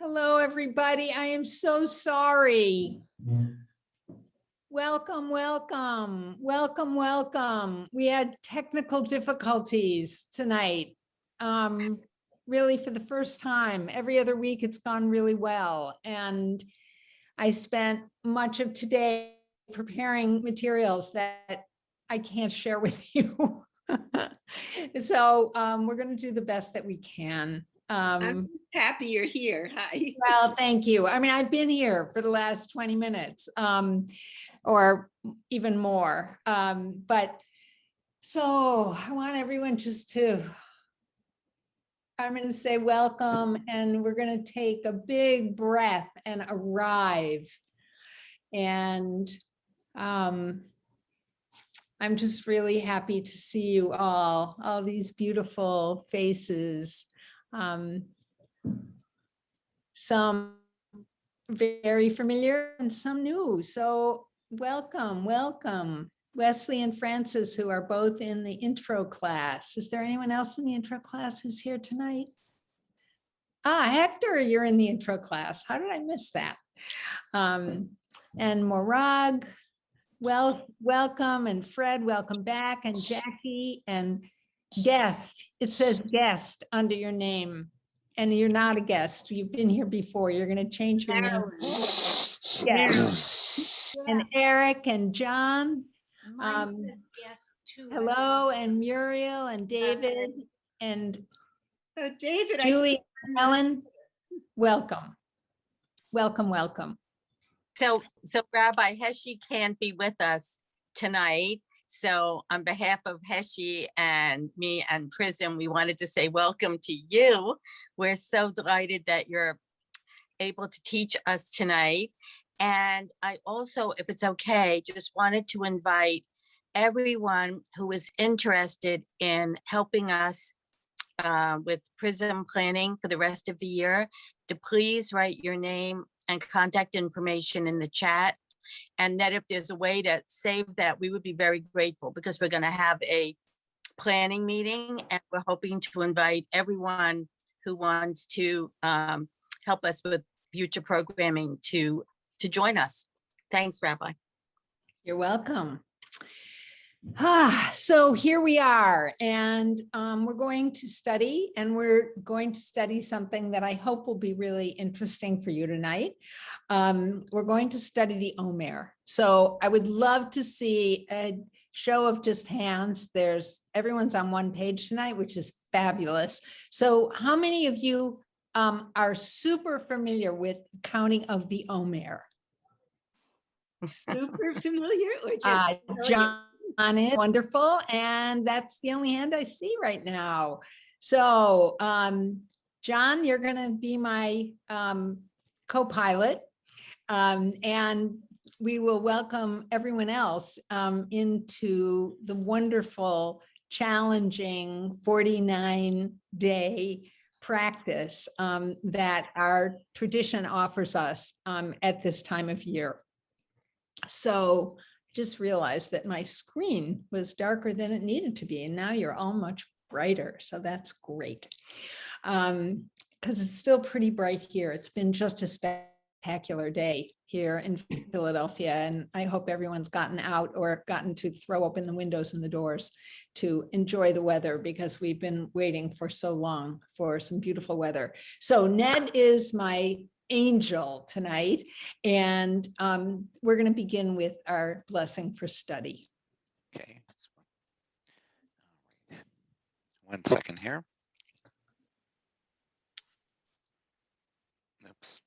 Hello, everybody. I am so sorry. Welcome, welcome, welcome, welcome. We had technical difficulties tonight. Really for the first time. Every other week it's gone really well. And I spent much of today preparing materials that I can't share with you. So we're going to do the best that we can. I'm happy you're here. Hi. Well, thank you. I mean, I've been here for the last 20 minutes or even more. But so I want everyone just to, I'm going to say welcome, and we're going to take a big breath and arrive. And I'm just really happy to see you all these beautiful faces. Some very familiar and some new. So welcome, welcome. Wesley and Francis, who are both in the intro class. Is there anyone else in the intro class who's here tonight? Hector, you're in the intro class. How did I miss that? And Morag, welcome. And Fred, welcome back. And Jackie and guest, it says guest under your name. And you're not a guest. You've been here before. You're going to change your name. Yes. And Eric and John. Hello, and Muriel and David and David, Julie, Ellen. Welcome. Welcome, welcome. So Rabbi Heshi can't be with us tonight. So on behalf of Heshi and me and Prism, we wanted to say welcome to you. We're so delighted that you're able to teach us tonight. And I also, if it's okay, just wanted to invite everyone who is interested in helping us with Prism planning for the rest of the year to please write your name and contact information in the chat. And that if there's a way to save that, we would be very grateful, because we're going to have a planning meeting and we're hoping to invite everyone who wants to help us with future programming to join us. Thanks, Rabbi. You're welcome. So here we are, and we're going to study, something that I hope will be really interesting for you tonight. We're going to study the Omer. So I would love to see a show of just hands. Everyone's on one page tonight, which is fabulous. So how many of you are super familiar with counting of the Omer? Super familiar or just John on it. Wonderful. And that's the only hand I see right now. So John, you're going to be my co-pilot, and we will welcome everyone else into the wonderful, challenging 49-day practice that our tradition offers us at this time of year. So just realized that my screen was darker than it needed to be, and now you're all much brighter. So that's great, because it's still pretty bright here. It's been just a spectacular day here in Philadelphia, and I hope everyone's gotten out or gotten to throw open the windows and the doors to enjoy the weather, because we've been waiting for so long for some beautiful weather. So Ned is my angel tonight, and we're going to begin with our blessing for study. Okay. All right. 1 second here. Oops.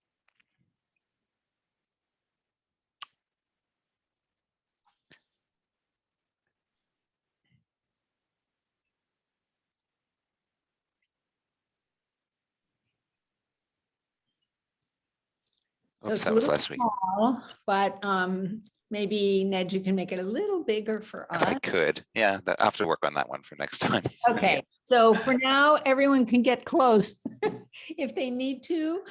So it's that a was little last week. small, but maybe Ned, you can make it a little bigger for If I us. could, yeah, I'll have to work on that one for next time. Okay, Yeah. so for now, everyone can get close if they need to,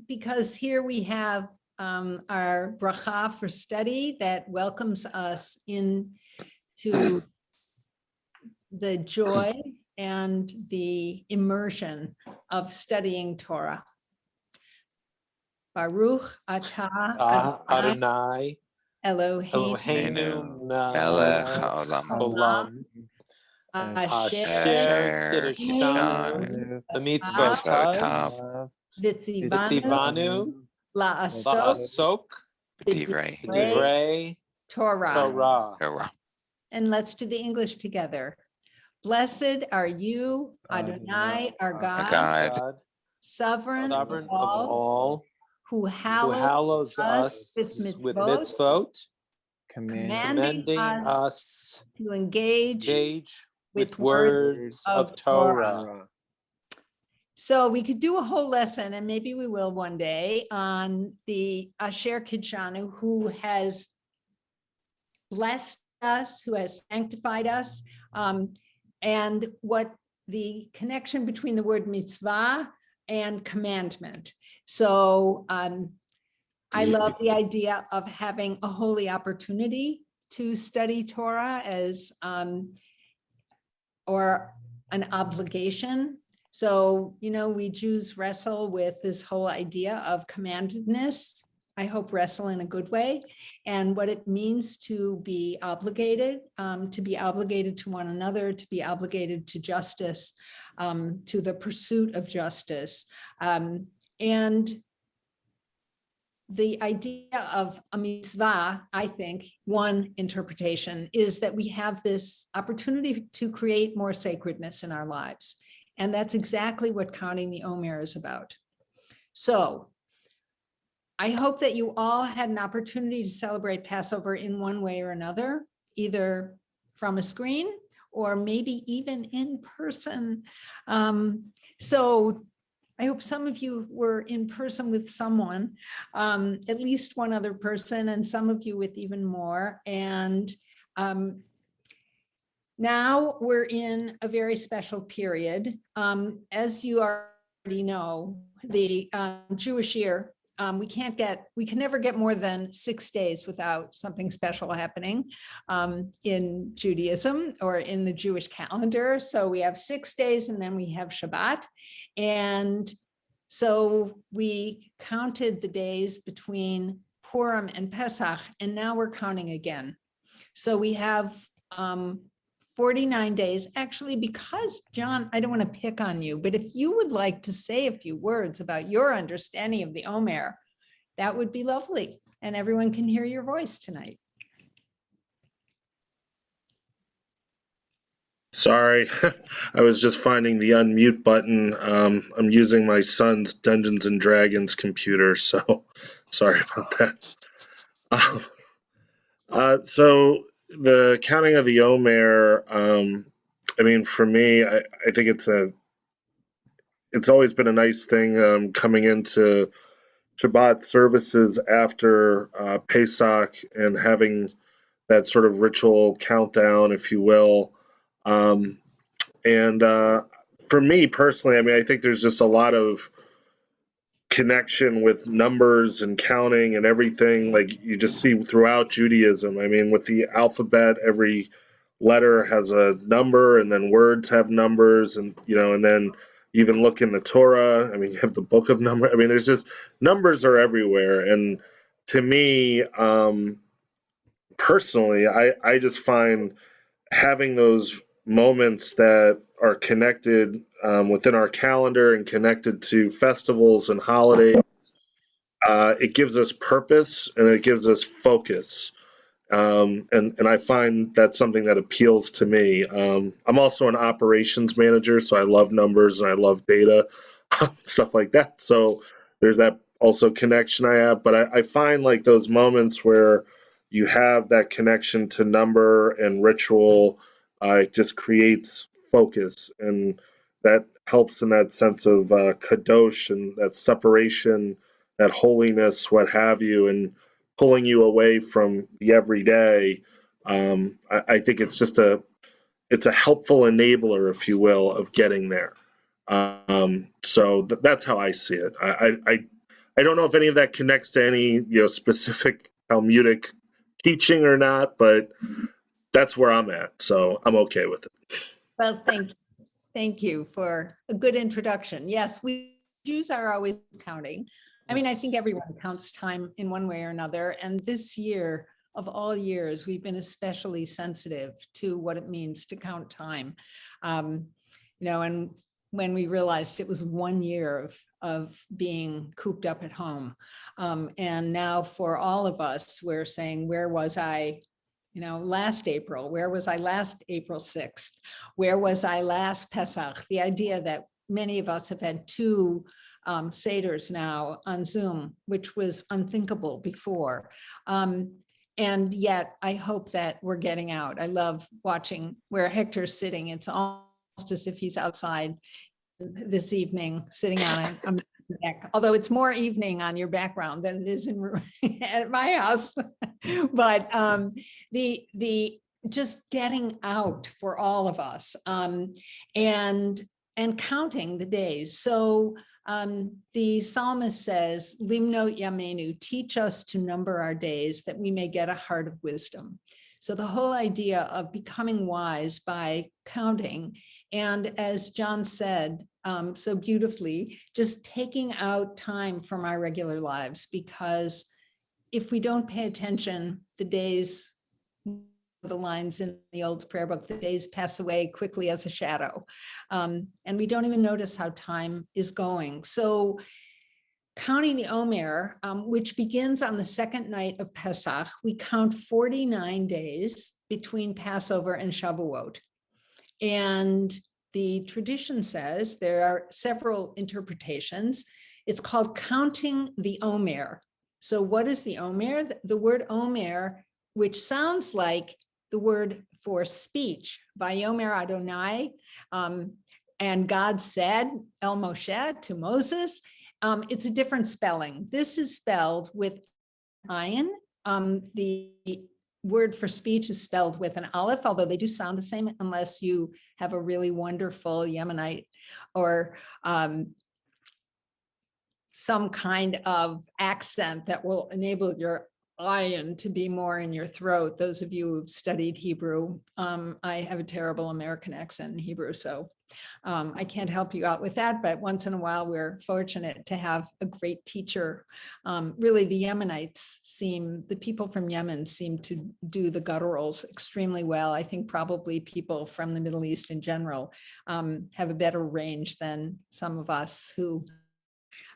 because here we have our bracha for study that welcomes us into the joy and the immersion of studying Torah. Baruch atah Adonai Eloheinu Eloheinu Melech melech haolam haolam asher asher kiddushanu kiddushanu mitzvotav v'tzivanu v'tzivanu la'asok la'asok b'divrei b'divrei Torah. Torah. Torah. And let's do the English together. Blessed are you, Adonai, our God, God, sovereign of Sovereign of all, all, who who hallows hallows us with with mitzvot, mitzvot, commanding commending us us to engage engage with with words words of of Torah. So we could do a whole lesson, and maybe we will one day, on the Asher Kidshanu, who has blessed us, who has sanctified us, and what the connection between the word mitzvah and commandment. So I love the idea of having a holy opportunity to study Torah as or an obligation. So, we Jews wrestle with this whole idea of commandedness. I hope wrestle in a good way, and what it means to be obligated to one another, to be obligated to justice, to the pursuit of justice. And the idea of a mitzvah, I think, one interpretation is that we have this opportunity to create more sacredness in our lives. And that's exactly what counting the Omer is about. So I hope that you all had an opportunity to celebrate Passover in one way or another, either from a screen or maybe even in person. So I hope some of you were in person with someone, at least one other person, and some of you with even more. And now we're in a very special period. As you already know, the Jewish year, we can never get more than 6 days without something special happening in Judaism or in the Jewish calendar. So we have 6 days and then we have Shabbat. And so we counted the days between Purim and Pesach, and now we're counting again. So we have 49 days, actually, because John, I don't want to pick on you, but if you would like to say a few words about your understanding of the Omer, that would be lovely. And everyone can hear your voice tonight. Sorry, I was just finding the unmute button. I'm using my son's Dungeons and Dragons computer, so sorry about that. So the counting of the Omer, I mean, for me, I think it's always been a nice thing coming into Shabbat services after Pesach and having that sort of ritual countdown, if you will. And for me personally, I mean, I think there's just a lot of connection with numbers and counting and everything like you just see throughout Judaism. I mean, with the alphabet, every letter has a number, and then words have numbers, and and then even look in the Torah. I mean, you have the book of numbers. I mean, there's just numbers are everywhere, and to me, personally, I just find having those moments that are connected within our calendar and connected to festivals and holidays, it gives us purpose and it gives us focus. And I find that's something that appeals to me. I'm also an operations manager, so I love numbers and I love data, stuff like that. So there's that also connection I have. But I find like those moments where you have that connection to number and ritual, it just creates focus, and that helps in that sense of kadosh and that separation, that holiness, what have you, and pulling you away from the everyday. I think it's just a helpful enabler, if you will, of getting there. So that's how I see it. I don't know if any of that connects to any specific Talmudic teaching or not, but that's where I'm at, so I'm okay with it. Well, thank you for a good introduction. Yes, we Jews are always counting. I mean, I think everyone counts time in one way or another. And this year, of all years, we've been especially sensitive to what it means to count time. And when we realized it was 1 year of being cooped up at home. And now for all of us, we're saying, where was I, last April? Where was I last April 6th? Where was I last Pesach? The idea that many of us have had 2 Seders now on Zoom, which was unthinkable before. And yet I hope that we're getting out. I love watching where Hector's sitting. It's almost as if he's outside this evening, sitting on a deck, although it's more evening on your background than it is at my house. But the just getting out for all of us, and counting the days. So the psalmist says, Limnot Yamenu, teach us to number our days that we may get a heart of wisdom. So the whole idea of becoming wise by counting, and as John said so beautifully, just taking out time from our regular lives, because if we don't pay attention, the days, the lines in the old prayer book, the days pass away quickly as a shadow. And we don't even notice how time is going. So counting the Omer, which begins on the second night of Pesach, we count 49 days between Passover and Shavuot. And the tradition says there are several interpretations. It's called counting the Omer. So what is the Omer? The word Omer, which sounds like the word for speech, Vayomer Adonai, and God said, El Moshe, to Moses. It's a different spelling. This is spelled with ayin. The word for speech is spelled with an aleph, although they do sound the same unless you have a really wonderful Yemenite or some kind of accent that will enable your ayin to be more in your throat. Those of you who've studied Hebrew, I have a terrible American accent in Hebrew, so I can't help you out with that, but once in a while we're fortunate to have a great teacher. Really, the Yemenites the people from Yemen seem to do the gutturals extremely well. I think probably people from the Middle East in general have a better range than some of us who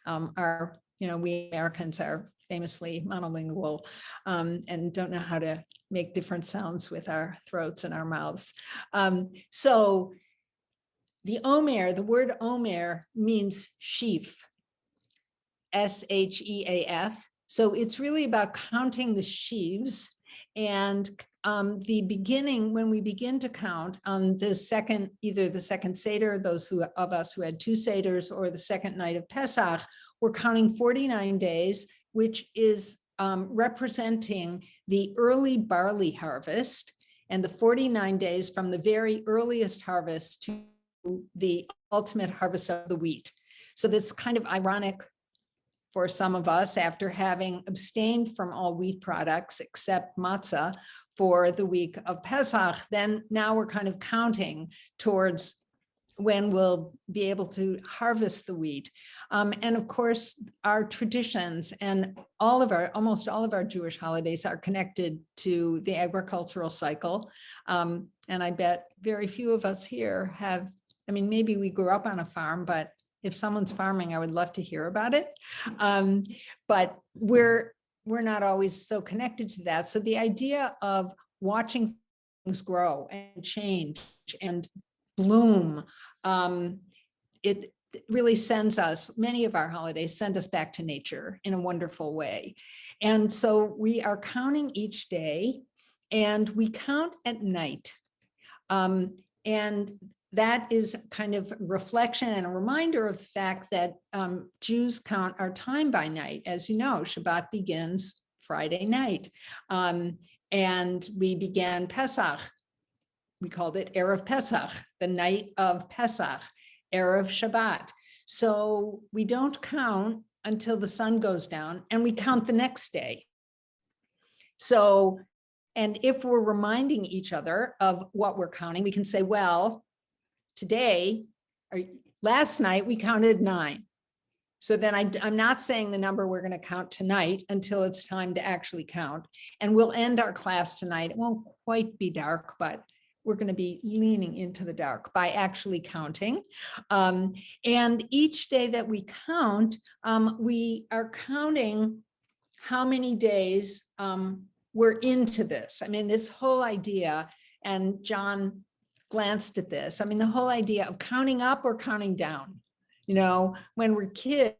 are, we Americans are famously monolingual and don't know how to make different sounds with our throats and our mouths. So the Omer, the word Omer means sheaf, S-H-E-A-F. So it's really about counting the sheaves. And the beginning, when we begin to count on the second, either the second Seder, those of us who had 2 Seders, or the second night of Pesach, we're counting 49 days, which is representing the early barley harvest, and the 49 days from the very earliest harvest to the ultimate harvest of the wheat. So that's kind of ironic for some of us, after having abstained from all wheat products except matzah for the week of Pesach, then now we're kind of counting towards when we'll be able to harvest the wheat. And of course, our traditions and almost all of our Jewish holidays are connected to the agricultural cycle. And I bet very few of us here have, maybe we grew up on a farm, but if someone's farming, I would love to hear about it. But we're not always so connected to that. So the idea of watching things grow and change and bloom, it really sends us, many of our holidays send us back to nature in a wonderful way. And so we are counting each day, and we count at night. And that is kind of reflection and a reminder of the fact that Jews count our time by night. As you know, Shabbat begins Friday night. And we began Pesach. We called it Erev Pesach, the night of Pesach, Erev Shabbat. So we don't count until the sun goes down, and we count the next day. So, and if we're reminding each other of what we're counting, we can say, well, today, or last night, we counted 9. So then I'm not saying the number we're going to count tonight until it's time to actually count. And we'll end our class tonight. It won't quite be dark, but we're going to be leaning into the dark by actually counting. And each day that we count, we are counting how many days we're into this. I mean, this whole idea, and John glanced at this, I mean, the whole idea of counting up or counting down. You know, when we're kids,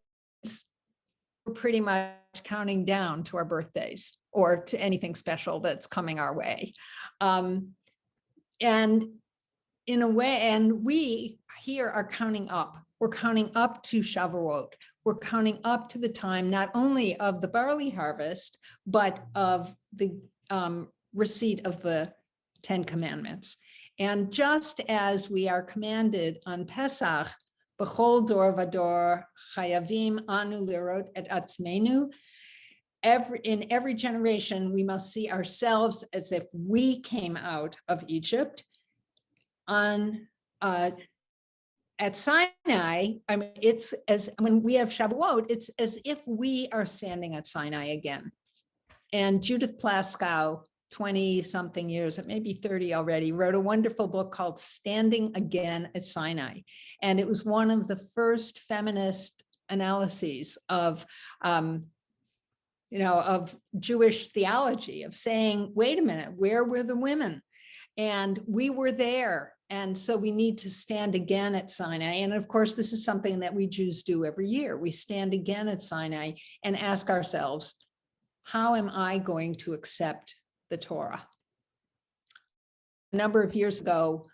we're pretty much counting down to our birthdays or to anything special that's coming our way. And in a way, and we here are counting up. We're counting up to Shavuot. We're counting up to the time not only of the barley harvest, but of the receipt of the 10 Commandments. And just as we are commanded on Pesach, B'chol dor vador chayavim anu lirot et atzmenu, in every generation, we must see ourselves as if we came out of Egypt. At Sinai, I mean, it's as when we have Shavuot, it's as if we are standing at Sinai again. And Judith Plaskow, 20 something years, it may be 30 already, wrote a wonderful book called Standing Again at Sinai. And it was one of the first feminist analyses of, of Jewish theology, of saying, wait a minute, where were the women? And we were there. And so we need to stand again at Sinai. And of course, this is something that we Jews do every year. We stand again at Sinai and ask ourselves, how am I going to accept the Torah? A number of years ago,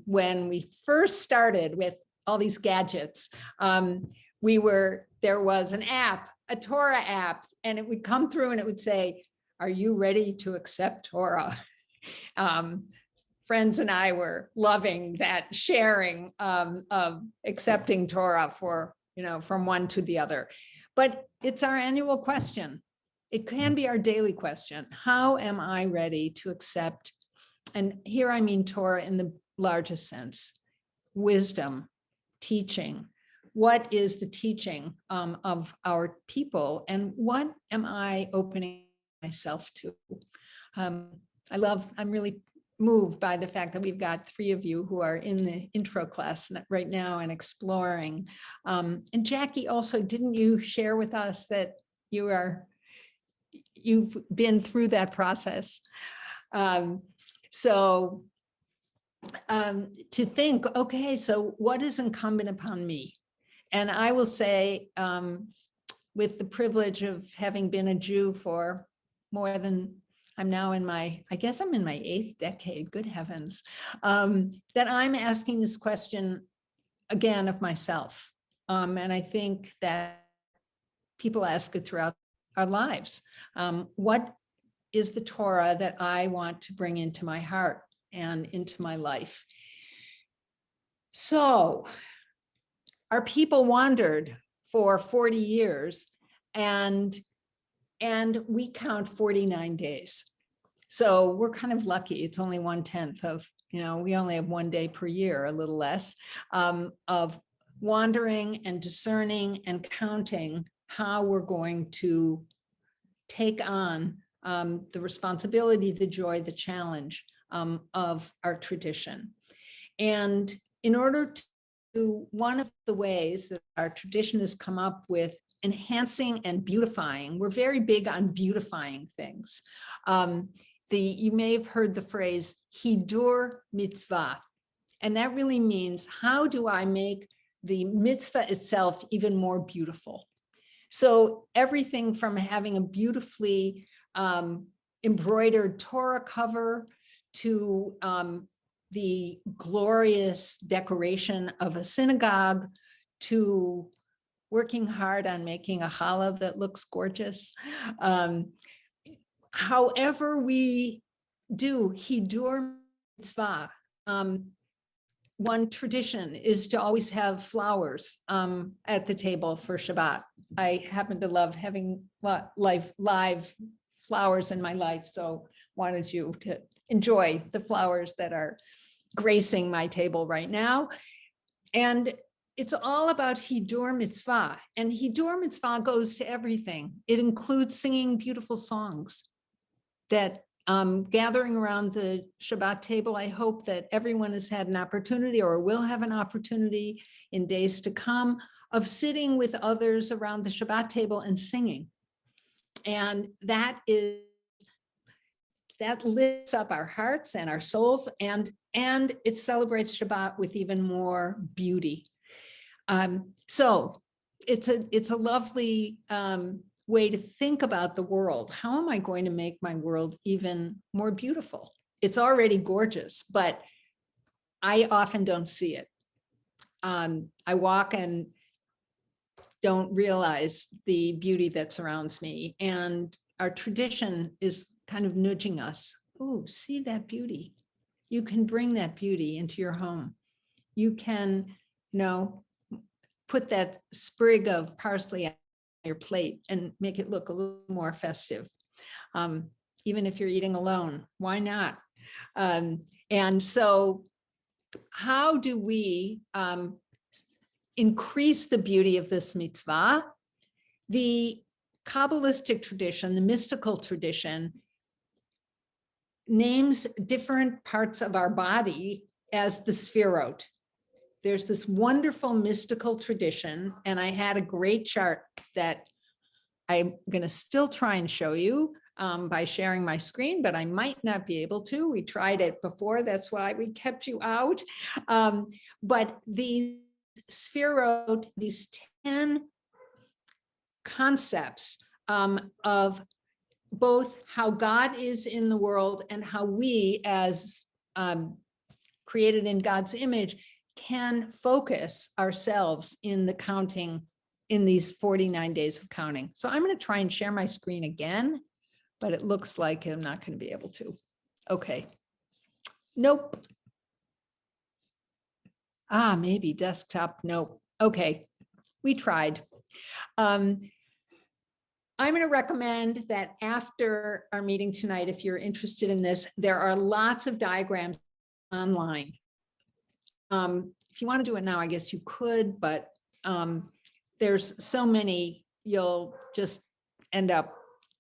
when we first started with all these gadgets, there was an app, a Torah app, and it would come through and it would say, are you ready to accept Torah? Friends and I were loving that sharing of accepting Torah from one to the other. But it's our annual question. It can be our daily question. How am I ready to accept? And here I mean Torah in the largest sense, wisdom, teaching. What is the teaching of our people? And what am I opening myself to? I'm really moved by the fact that we've got 3 of you who are in the intro class right now and exploring. And Jackie, also, didn't you share with us that you've been through that process? To think, okay, so what is incumbent upon me? And I will say, with the privilege of having been a Jew for more than, I'm now in my, I guess I'm in my 8th decade, good heavens, that I'm asking this question again of myself. And I think that people ask it throughout our lives. What is the Torah that I want to bring into my heart and into my life? So our people wandered for 40 years and we count 49 days. So we're kind of lucky. It's only 1/10 of, we only have 1 day per year, a little less, of wandering and discerning and counting how we're going to take on the responsibility, the joy, the challenge of our tradition. And in order to, one of the ways that our tradition has come up with enhancing and beautifying, we're very big on beautifying things. You may have heard the phrase hidur mitzvah, and that really means, how do I make the mitzvah itself even more beautiful? So everything from having a beautifully embroidered Torah cover to the glorious decoration of a synagogue, to working hard on making a challah that looks gorgeous. However we do hidur mitzvah, one tradition is to always have flowers at the table for Shabbat. I happen to love having live flowers in my life, so wanted you to enjoy the flowers that are gracing my table right now. And it's all about Hidur Mitzvah, and Hidur Mitzvah goes to everything. It includes singing beautiful songs that gathering around the Shabbat table. I hope that everyone has had an opportunity or will have an opportunity in days to come of sitting with others around the Shabbat table and singing. And that lifts up our hearts and our souls, and it celebrates Shabbat with even more beauty. So it's a lovely way to think about the world. How am I going to make my world even more beautiful? It's already gorgeous, but I often don't see it. I walk and don't realize the beauty that surrounds me. And our tradition is kind of nudging us. Oh, see that beauty. You can bring that beauty into your home. You can, put that sprig of parsley on your plate and make it look a little more festive. Even if you're eating alone, why not? And so how do we increase the beauty of this mitzvah? The Kabbalistic tradition, the mystical tradition, names different parts of our body as the sphirot. There's this wonderful mystical tradition, and I had a great chart that I'm going to still try and show you by sharing my screen, but I might not be able to. We tried it before, that's why we kept you out. But the sphirot, these 10 concepts of both how God is in the world and how we, as created in God's image, can focus ourselves in the counting in these 49 days of counting. So I'm going to try and share my screen again, but it looks like I'm not going to be able to. Okay. Nope. Maybe desktop. Nope. Okay. We tried. I'm going to recommend that after our meeting tonight, if you're interested in this, there are lots of diagrams online. If you want to do it now, I guess you could, but there's so many, you'll just end up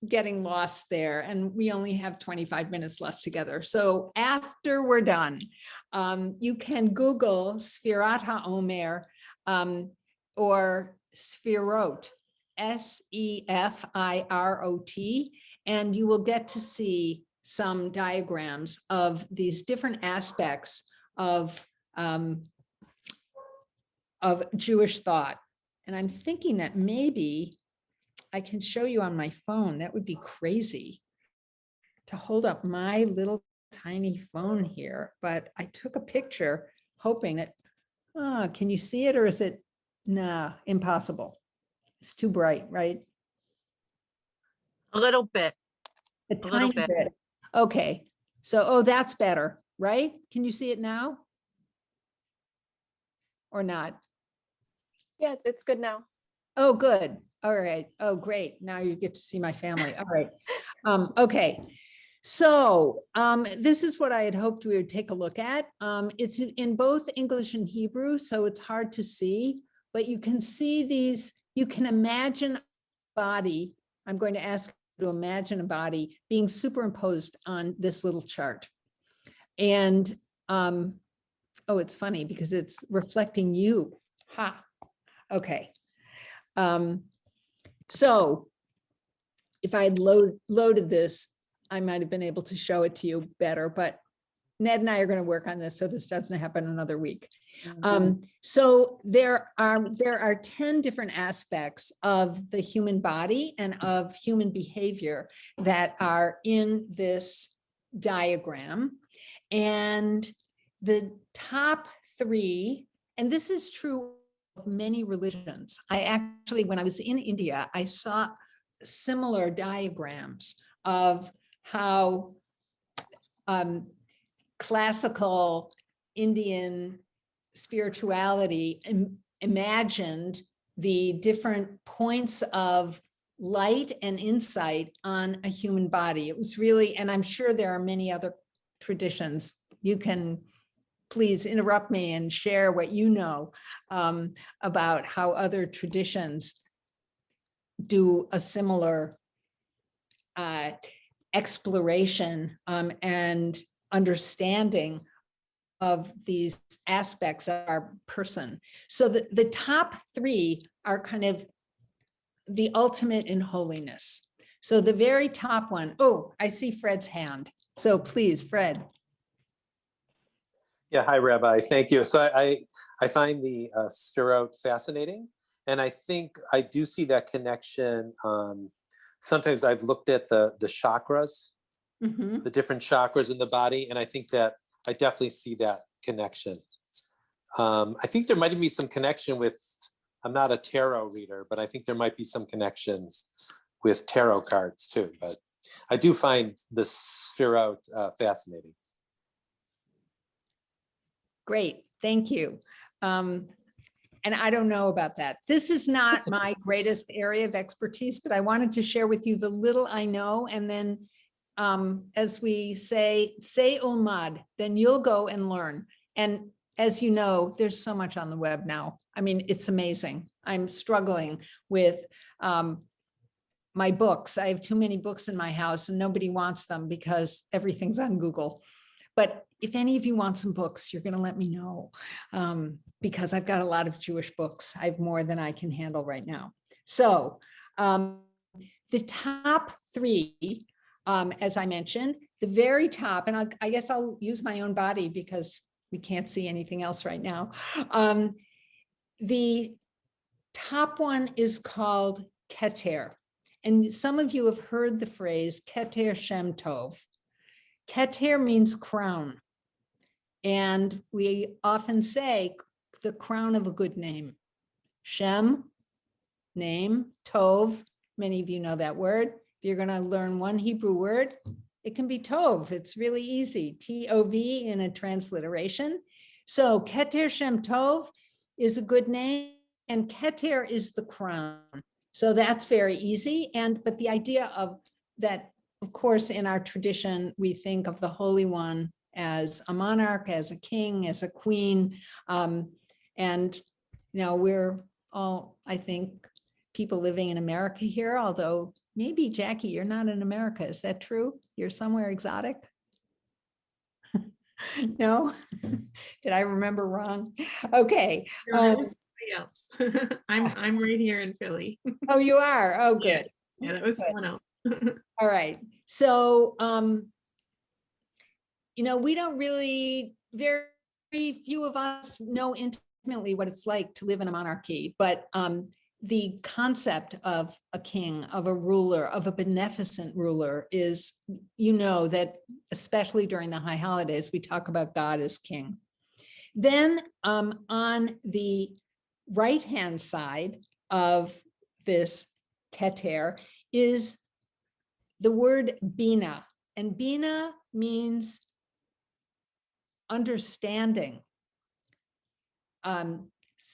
getting lost there. And we only have 25 minutes left together. So after we're done, you can Google Sfirat HaOmer or Sfirot, S-E-F-I-R-O-T, and you will get to see some diagrams of these different aspects of Jewish thought. And I'm thinking that maybe I can show you on my phone. That would be crazy to hold up my little tiny phone here, but I took a picture hoping that, can you see it, or is it, nah, impossible. It's too bright, right? A little bit. A tiny bit. Okay. So, that's better, right? Can you see it now? Or not? Yeah, it's good now. Oh, good. All right. Oh, great. Now you get to see my family. All right. Okay. So this is what I had hoped we would take a look at. It's in both English and Hebrew, so it's hard to see, but you can see these, you can imagine a body. I'm going to ask you to imagine a body being superimposed on this little chart. And it's funny because it's reflecting you. Ha. Okay. So if I had loaded this, I might have been able to show it to you better, but Ned and I are going to work on this so this doesn't happen another week. So there are 10 different aspects of the human body and of human behavior that are in this diagram. And the top 3, and this is true of many religions. I actually, when I was in India, I saw similar diagrams of how classical Indian spirituality imagined the different points of light and insight on a human body. It was really, and I'm sure there are many other traditions. You can please interrupt me and share what you know about how other traditions do a similar exploration and understanding of these aspects of our person. So the top three are kind of the ultimate in holiness. So the very top one, oh, I see Fred's hand. So please, Fred. Yeah, hi, Rabbi. Thank you. So I find the Sphirot fascinating. And I think I do see that connection. Sometimes I've looked at the chakras, the different chakras in the body. And I think that I definitely see that connection. I think there might be some connection with, I'm not a tarot reader, but I think there might be some connections with tarot cards too. But I do find the Sphirot fascinating. Great, thank you. And I don't know about that. This is not my greatest area of expertise, but I wanted to share with you the little I know. And then as we say ulmad, then you'll go and learn. And as you know, there's so much on the web now. I mean, it's amazing. I'm struggling with my books. I have too many books in my house and nobody wants them because everything's on Google. But if any of you want some books, you're going to let me know because I've got a lot of Jewish books. I have more than I can handle right now. So the top three, as I mentioned, the very top, and I guess I'll use my own body because we can't see anything else right now. The top one is called Keter. And some of you have heard the phrase Keter Shem Tov. Keter means crown. And we often say the crown of a good name. Shem, name, Tov, many of you know that word. If you're going to learn one Hebrew word, it can be Tov. It's really easy, T-O-V in a transliteration. So Keter Shem Tov is a good name, and Keter is the crown. So that's very easy. But the idea of that, of course, in our tradition, we think of the Holy One as a monarch, as a king, as a queen. And, you know, we're all, I think, people living in America here, although maybe, Jackie, you're not in America. Is that true? You're somewhere exotic? No? Did I remember wrong? Okay. No, that was somebody else. I'm right here in Philly. Oh, you are? Oh, good. Yeah, that was Good. someone else. All right. So, you know, we don't really, very few of us know intimately what it's like to live in a monarchy, but the concept of a king, of a ruler, of a beneficent ruler is, you know, that especially during the high holidays, we talk about God as king. Then on the right-hand side of this Keter is the word Bina, and Bina means understanding.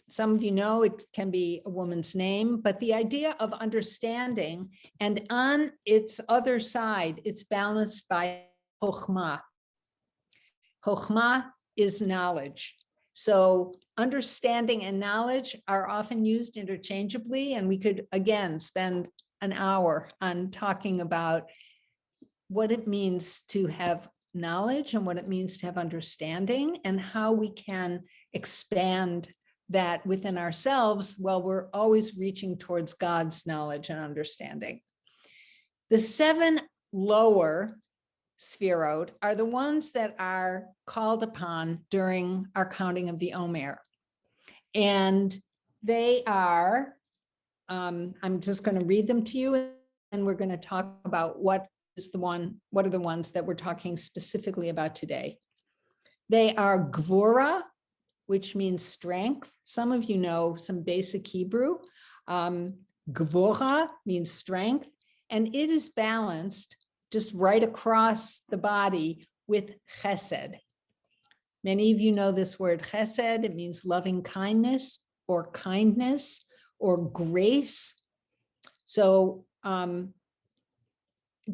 Some of you know it can be a woman's name, but the idea of understanding, and on its other side, it's balanced by Chokhmah. Chokhmah is knowledge. So understanding and knowledge are often used interchangeably, and we could, again, spend an hour on talking about what it means to have knowledge and what it means to have understanding and how we can expand that within ourselves while we're always reaching towards God's knowledge and understanding. The 7 lower Sphirot are the ones that are called upon during our counting of the Omer. And they are, I'm just going to read them to you, and we're going to talk about what are the ones that we're talking specifically about today. They are Gvura, which means strength. Some of you know some basic Hebrew. Gvura means strength, and it is balanced just right across the body with chesed. Many of you know this word chesed. It means loving kindness or grace. So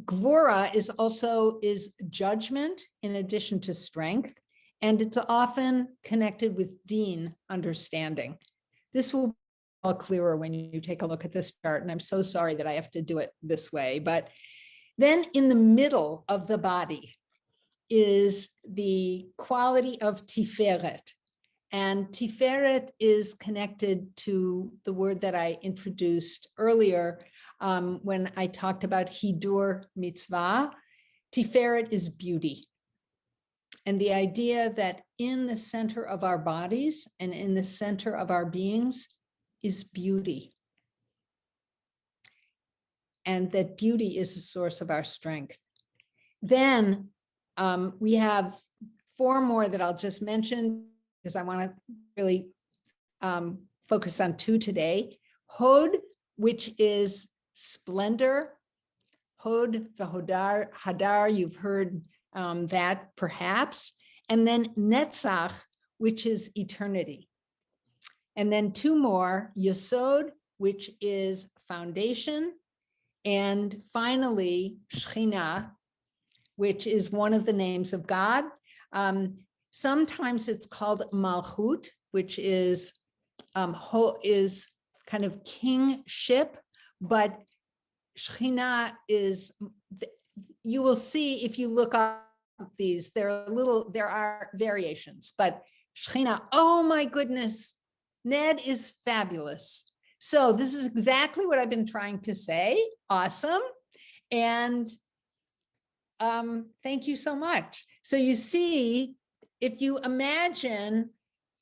Gvura is judgment in addition to strength. and it's often connected with Din, understanding. This will be all clearer when you take a look at this chart, and I'm so sorry that I have to do it this way, but then in the middle of the body is the quality of Tiferet. And Tiferet is connected to the word that I introduced earlier when I talked about Hidur Mitzvah. Tiferet is beauty. And the idea that in the center of our bodies and in the center of our beings is beauty. And that beauty is the source of our strength. Then we have 4 more that I'll just mention because I want to really focus on 2 today. Hod, which is splendor. Hod v'hodar, hadar, you've heard that perhaps. And then Netzach, which is eternity. And then 2 more, Yesod, which is foundation. And finally, Shekhinah, which is one of the names of God. Sometimes it's called Malchut, which is kind of kingship, but Shekhinah is, you will see if you look up these, there are variations, but Shekhinah, oh my goodness, Ned is fabulous. So this is exactly what I've been trying to say. Awesome. And thank you so much. So you see, if you imagine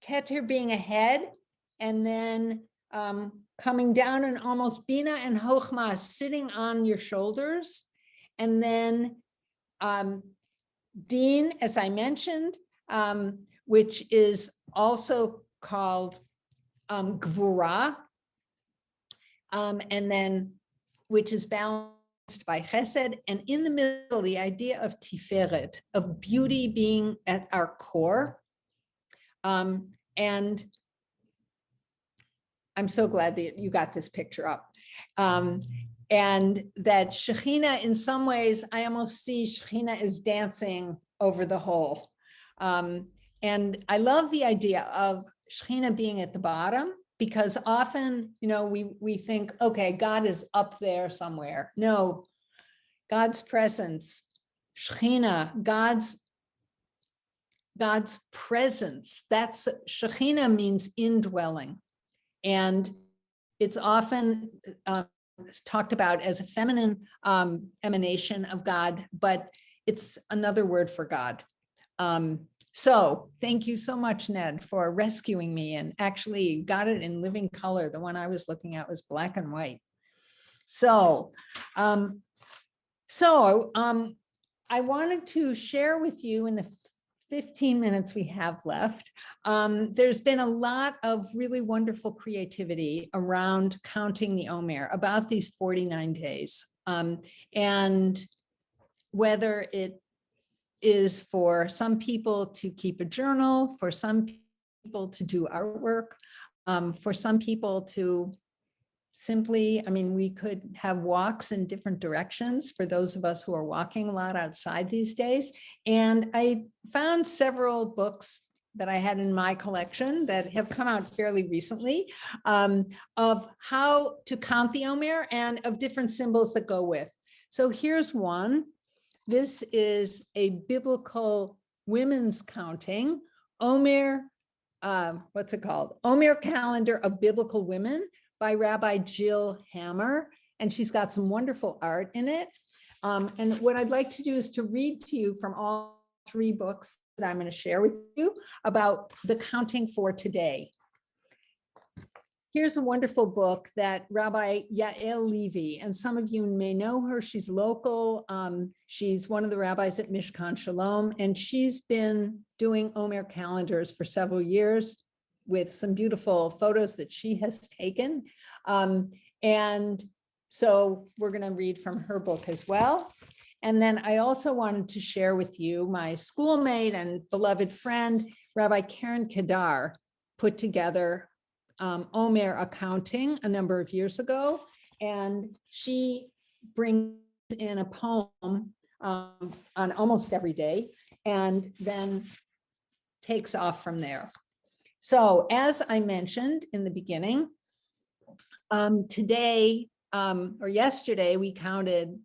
Keter being a head and then coming down and almost Bina and Chochmah sitting on your shoulders, and then Din, as I mentioned, which is also called Gvura, and then which is balanced by Chesed, and in the middle, the idea of Tiferet, of beauty being at our core. And I'm so glad that you got this picture up. And that Shekhinah, in some ways, I almost see Shekhinah is dancing over the whole. And I love the idea of Shekhinah being at the bottom, because often, we think, okay, God is up there somewhere. No, God's presence, Shekhinah, God's presence, that's, Shekhinah means indwelling. And it's often talked about as a feminine emanation of God, but it's another word for God. So thank you so much, Ned, for rescuing me, and actually got it in living color. The one I was looking at was black and white. So, I wanted to share with you in the 15 minutes we have left. There's been a lot of really wonderful creativity around counting the Omer, about these 49 days. And whether it is for some people to keep a journal, for some people to do artwork, for some people to simply, we could have walks in different directions for those of us who are walking a lot outside these days. And I found several books that I had in my collection that have come out fairly recently of how to count the Omer and of different symbols that go with. So here's one. This is a biblical women's counting, Omer, what's it called? Omer Calendar of Biblical Women by Rabbi Jill Hammer. And she's got some wonderful art in it. And what I'd like to do is to read to you from all 3 books that I'm going to share with you about the counting for today. Here's a wonderful book that Rabbi Yael Levi, and some of you may know her, she's local. She's one of the rabbis at Mishkan Shalom, and she's been doing Omer calendars for several years with some beautiful photos that she has taken. And so we're going to read from her book as well. And then I also wanted to share with you my schoolmate and beloved friend, Rabbi Karen Kedar, put together Omer accounting a number of years ago, and she brings in a poem on almost every day, and then takes off from there. So as I mentioned in the beginning, today or yesterday, we counted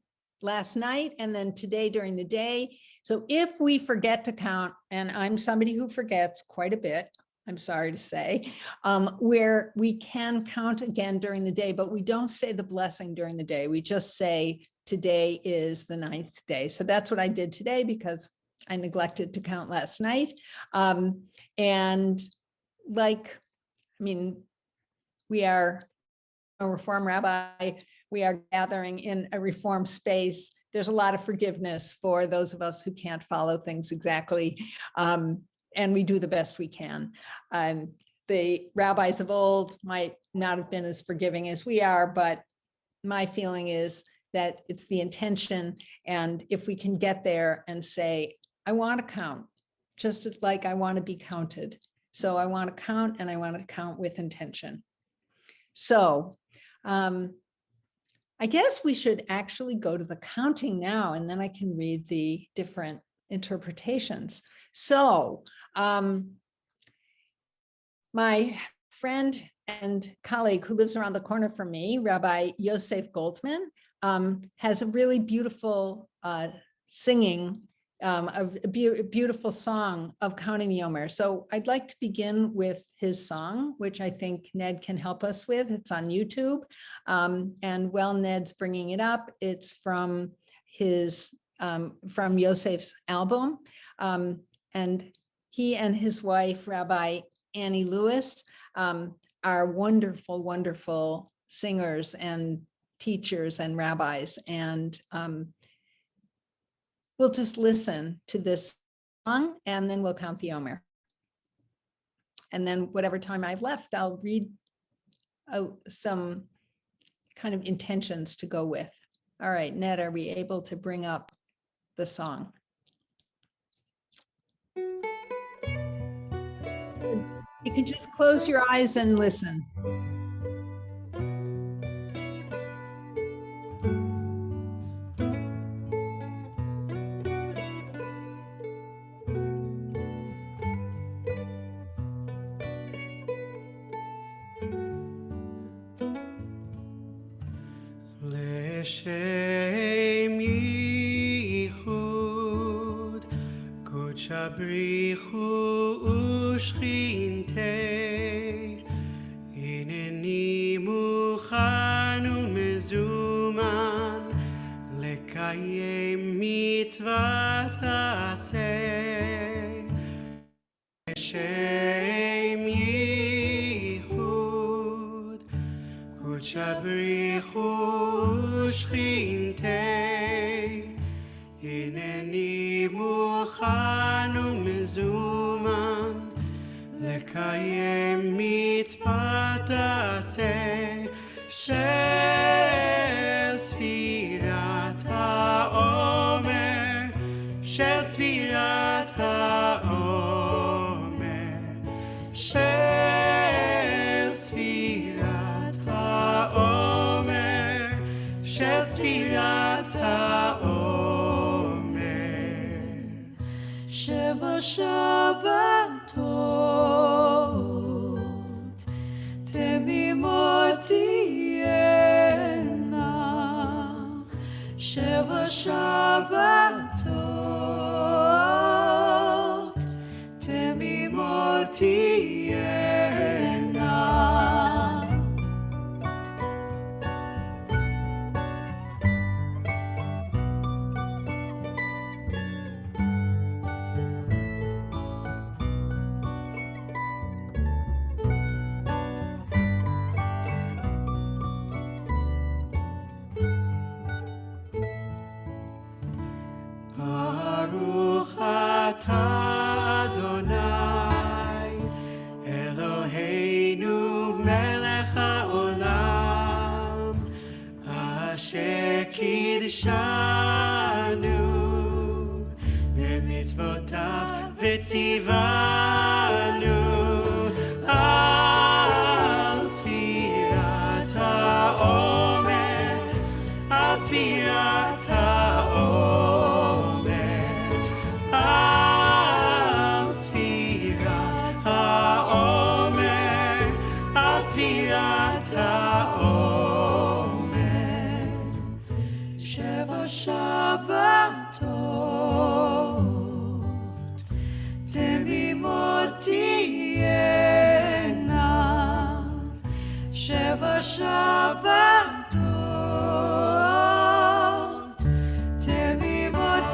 last night and then today during the day. So if we forget to count, and I'm somebody who forgets quite a bit, I'm sorry to say, where we can count again during the day, but we don't say the blessing during the day. We just say today is the 9th day. So that's what I did today because I neglected to count last night. And like, I mean, we are a Reform rabbi, we are gathering in a Reform space. There's a lot of forgiveness for those of us who can't follow things exactly. And we do the best we can. The rabbis of old might not have been as forgiving as we are, but my feeling is that it's the intention. And if we can get there and say, I want to count, just like I want to be counted. So I want to count and I want to count with intention. So I guess we should actually go to the counting now, and then I can read the different interpretations. So my friend and colleague who lives around the corner from me, Rabbi Yosef Goldman, has a really beautiful singing, a beautiful song of counting the Omer. So I'd like to begin with his song, which I think Ned can help us with. It's on YouTube. And while Ned's bringing it up, it's from his, from Yosef's album. And he and his wife, Rabbi Annie Lewis, are wonderful, wonderful singers and teachers and rabbis. And we'll just listen to this song and then we'll count the Omer. And then whatever time I've left, I'll read some kind of intentions to go with. All right, Ned, are we able to bring up the song? You can just close your eyes and listen. Leshem yichud kodsha brichu ushchintei hineni muchan umezuman lekayem mitzvat aseh. Leshem yichud kodsha brichu ushchintei hineni muchan umezuman lekayem mitzvat aseh shel sfirat haomer shel sfirat haomer shel sfirat haomer shel sfirat haomer sheva shabbatot temimot tihena sheva shabbatot temimot tihena. Baruch atah Adonai Eloheinu melech haolam asher kidshanu b'mitzvotav v'tzivanu al sfirat haomer al sfirat haomer al sfirat שבע שבתות תמימות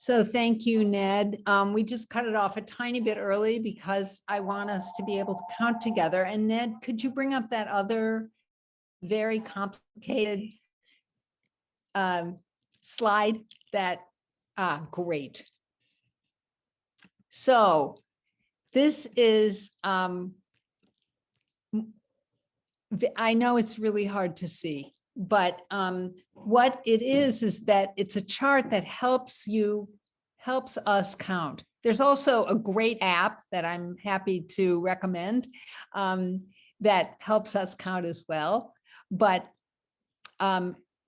So thank you, Ned. We just cut it off a tiny bit early because I want us to be able to count together. And Ned, could you bring up that other very complicated slide that, great. So this is, I know it's really hard to see, but what it is that it's a chart that helps us count. There's also a great app that I'm happy to recommend that helps us count as well. But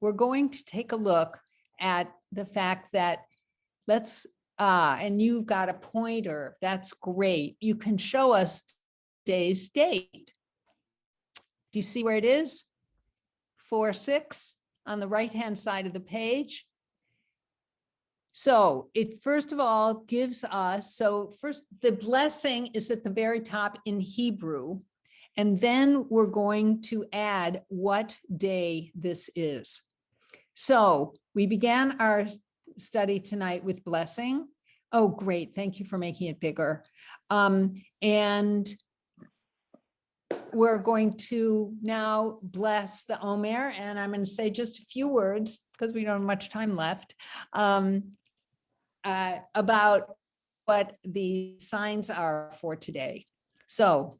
we're going to take a look at the fact that and you've got a pointer, that's great. You can show us today's date. Do you see where it is? 4/6 on the right-hand side of the page. So it first of all gives us, so first the blessing is at the very top in Hebrew, and then we're going to add what day this is. So we began our study tonight with blessing. Oh, great. Thank you for making it bigger. And we're going to now bless the Omer, and I'm going to say just a few words because we don't have much time left about what the signs are for today. So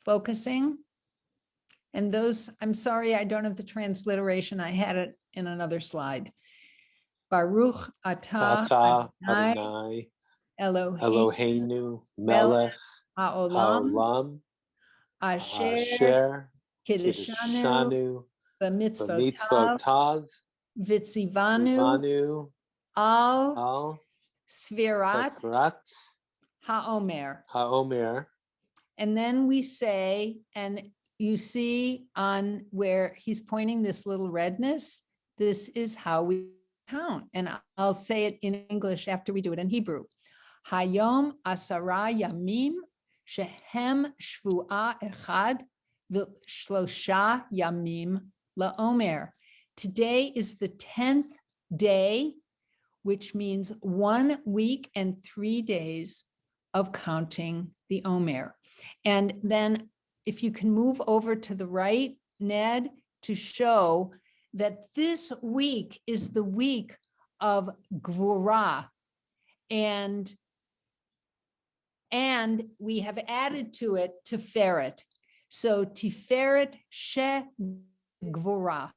focusing, and those, I'm sorry, I don't have the transliteration. I had it in another slide. Baruch atah Adonai Eloheinu melech haolam asher kiddushanu b'mitzvotav v'tzivanu al sfirat haomer. And then we say, and you see on where he's pointing this little redness, this is how we count. And I'll say it in English after we do it in Hebrew. Hayom asara yamim shehem shvuah echad v'shlosha yamim laomer. Today is the 10th day, which means 1 week and 3 days of counting the Omer. And then if you can move over to the right, Ned, to show that this week is the week of Gvurah. And we have added to it Tiferet. So Tiferet She Gvurah.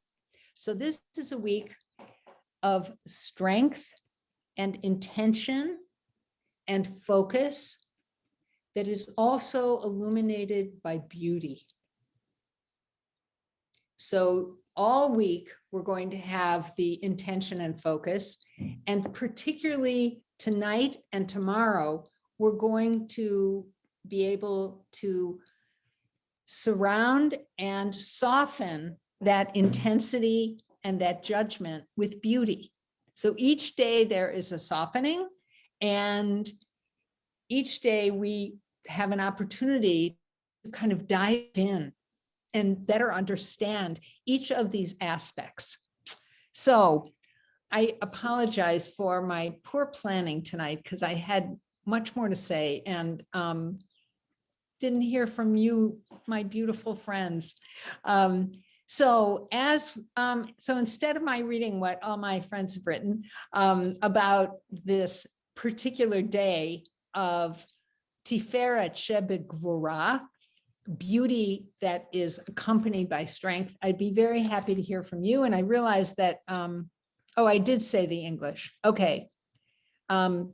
So this is a week of strength and intention and focus that is also illuminated by beauty. So all week, we're going to have the intention and focus, and particularly tonight and tomorrow, we're going to be able to surround and soften that intensity and that judgment with beauty. So each day there is a softening, and each day we have an opportunity to kind of dive in and better understand each of these aspects. So I apologize for my poor planning tonight because I had much more to say and didn't hear from you, my beautiful friends. So instead of my reading what all my friends have written about this particular day of Tiferet Shebegvurah, beauty that is accompanied by strength, I'd be very happy to hear from you. And I realized that, I did say the English. Okay. And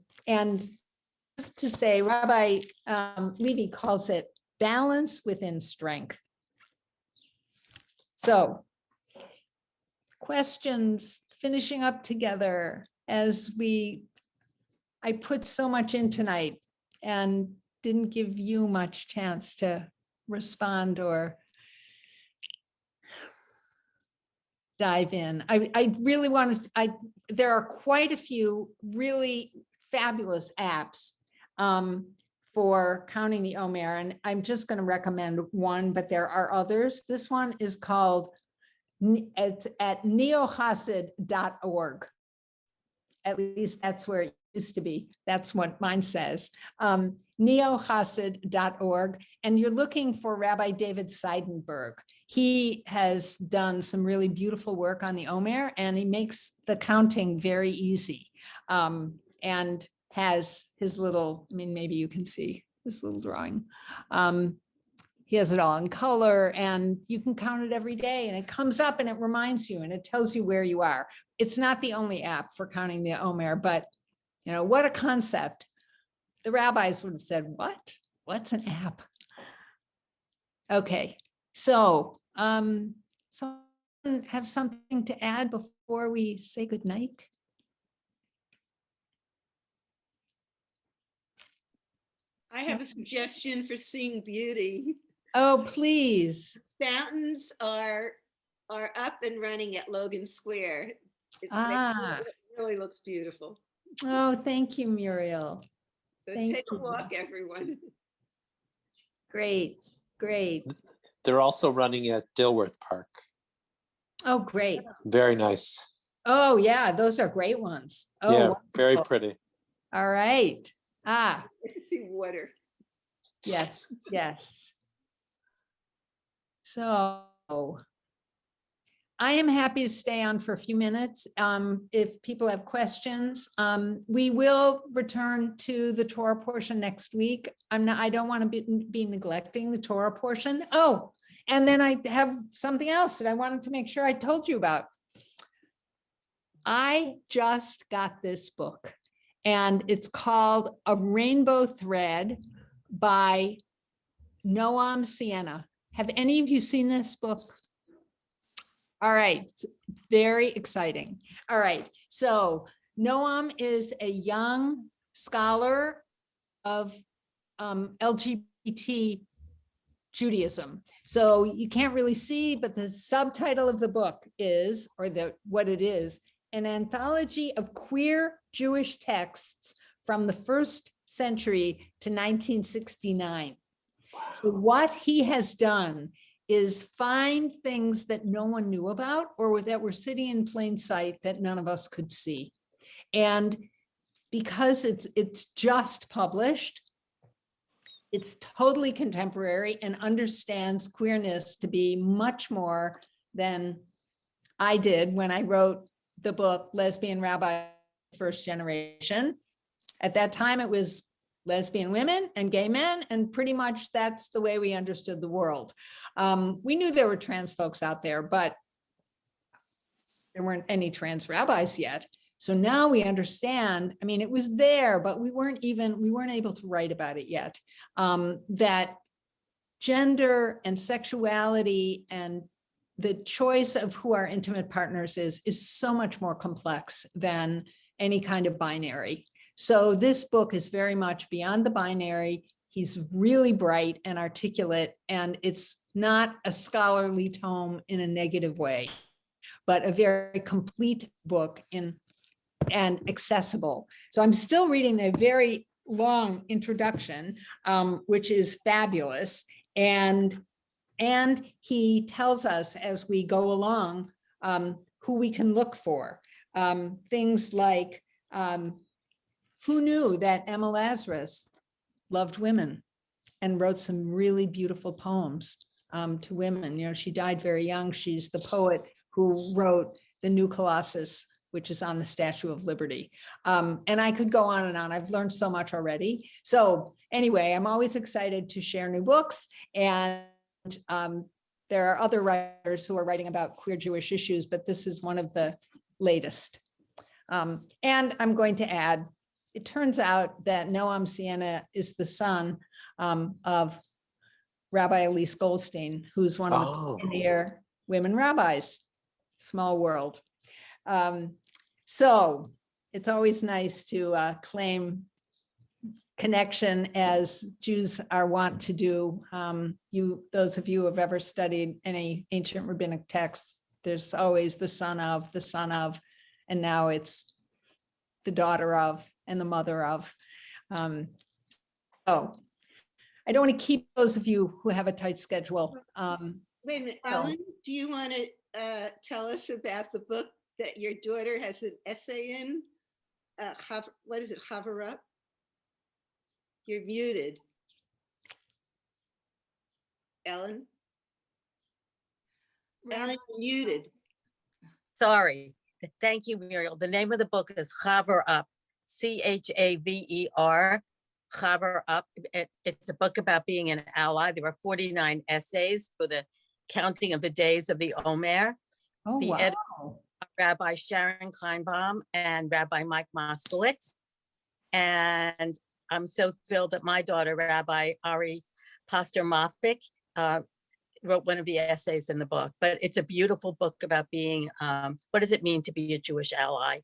just to say, Rabbi Levi calls it balance within strength. So questions, finishing up together as I put so much in tonight and didn't give you much chance to respond or dive in. I really wanted, there are quite a few really fabulous apps for counting the Omer, and I'm just going to recommend one, but there are others. This one is called, it's at neochassid.org. At least that's where it used to be. That's what mine says. Neochassid.org. And you're looking for Rabbi David Seidenberg. He has done some really beautiful work on the Omer, and he makes the counting very easy. And has his little, I mean, maybe you can see this little drawing. He has it all in color, and you can count it every day, and it comes up and it reminds you and it tells you where you are. It's not the only app for counting the Omer, but you know, what a concept. The rabbis would have said, what? What's an app? Okay, so someone have something to add before we say goodnight? I have a suggestion for seeing beauty. Oh, please. Fountains are up and running at Logan Square. It really looks beautiful. Oh, thank you, Muriel. So Thank take a you. walk, everyone. Great, great. They're also running at Dilworth Park. Oh, great. Very nice. Oh, yeah, those are great ones. Oh, Yeah, very wonderful. pretty. All right. I can see water. Yes, yes. So I am happy to stay on for a few minutes. If people have questions, we will return to the Torah portion next week. I don't want to be neglecting the Torah portion. Oh, and then I have something else that I wanted to make sure I told you about. I just got this book, and it's called A Rainbow Thread by Noam Sienna. Have any of you seen this book? All right, it's very exciting. All right, so Noam is a young scholar of LGBT Judaism. So you can't really see, but the subtitle of the book is, or what it is, an anthology of queer Jewish texts from the 1st century to 1969. So what he has done is find things that no one knew about or that were sitting in plain sight that none of us could see. And because it's just published, it's totally contemporary and understands queerness to be much more than I did when I wrote the book, Lesbian Rabbi First Generation. At that time, it was lesbian women and gay men, and pretty much that's the way we understood the world. We knew there were trans folks out there, but there weren't any trans rabbis yet. So now we understand, I mean, it was there, but we weren't able to write about it yet, that gender and sexuality and the choice of who our intimate partners is so much more complex than any kind of binary. So this book is very much beyond the binary. He's really bright and articulate, and it's not a scholarly tome in a negative way, but a very complete book and accessible. So I'm still reading a very long introduction, which is fabulous. And he tells us as we go along who we can look for. Things like, who knew that Emma Lazarus loved women and wrote some really beautiful poems to women? You know, she died very young. She's the poet who wrote The New Colossus, which is on the Statue of Liberty. And I could go on and on. I've learned so much already. So anyway, I'm always excited to share new books. And there are other writers who are writing about queer Jewish issues, but this is one of the latest. And I'm going to add, it turns out that Noam Sienna is the son of Rabbi Elise Goldstein, who's one of the Oh. pioneer women rabbis. Small world. So it's always nice to claim connection, as Jews are wont to do. Those of you who have ever studied any ancient rabbinic texts, there's always the son of, and now it's the daughter of and the mother of. So I don't want to keep those of you who have a tight schedule. Wait a minute, So- Ellen, do you want to tell us about the book that your daughter has an essay in? What is it, Hover Up? You're muted. Ellen? Ellen, you're muted. Sorry. Thank you, Muriel. The name of the book is Chaver Up, Chaver, Chaver Up. It's a book about being an ally. There are 49 essays for the counting of the days of the Omer. Oh, The wow. editor, Rabbi Sharon Kleinbaum and Rabbi Mike Moskowitz. And I'm so thrilled that my daughter, Rabbi Ari Pastor Moffick, wrote one of the essays in the book. But it's a beautiful book about being, what does it mean to be a Jewish ally?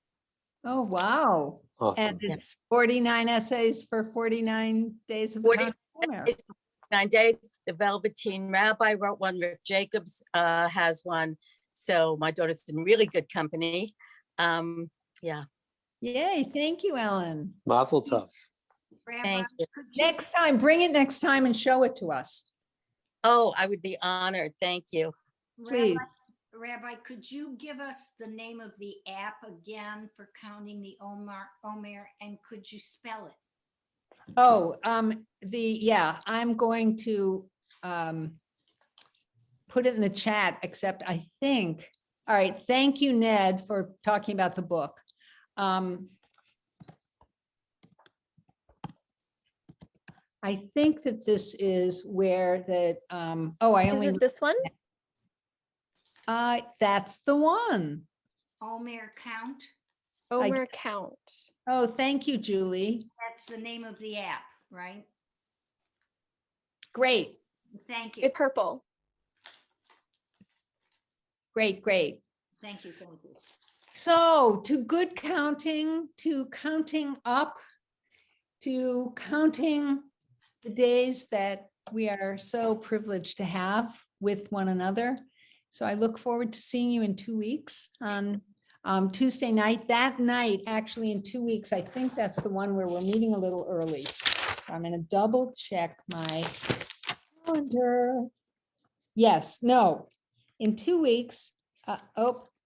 Oh, wow. Awesome. And it's 49 essays for 49 days of the 49 time of Omer. 9 days. The Velveteen Rabbi wrote one. Rick Jacobs has one. So my daughter's in really good company. Yeah. Yay, thank you, Ellen. Mazel tov. Thank you. Next time, bring it next time and show it to us, Oh, I would be honored. Thank you. please. Rabbi, could you give us the name of the app again for counting the Omer, and could you spell it? Oh, I'm going to put it in the chat, except I think, all right, thank you, Ned, for talking about the book. I think that this is where the, I Is only, it this one? that's the one. Omer count? Omer guess- count. Oh, thank you, Julie. That's the name of the app, right? Great, Thank you. It's purple. great, great. Thank you. Thank you. So to good counting, to counting up, to counting the days that we are so privileged to have with one another. So I look forward to seeing you in 2 weeks on Tuesday night. That night, actually in 2 weeks, I think that's the one where we're meeting a little early. I'm going to double check my calendar. Yes, no, in 2 weeks.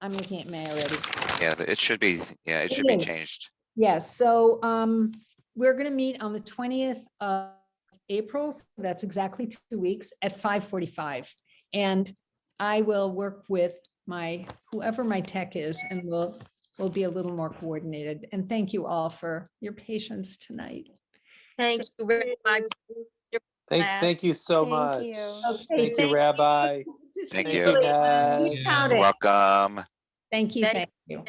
I'm looking at May already. Yeah, it should be It is. changed. Yes, so we're going to meet on the 20th of April. So that's exactly 2 weeks at 5:45. And I will work with whoever my tech is, and we'll be a little more coordinated. And thank you all for your patience tonight. Thank you, Rabbi. Thank you so Thank much. you. Okay, Thank you, Rabbi. Thank Thank you. you, Ned. Keep counting. You're welcome. Thank you, Thank thank you.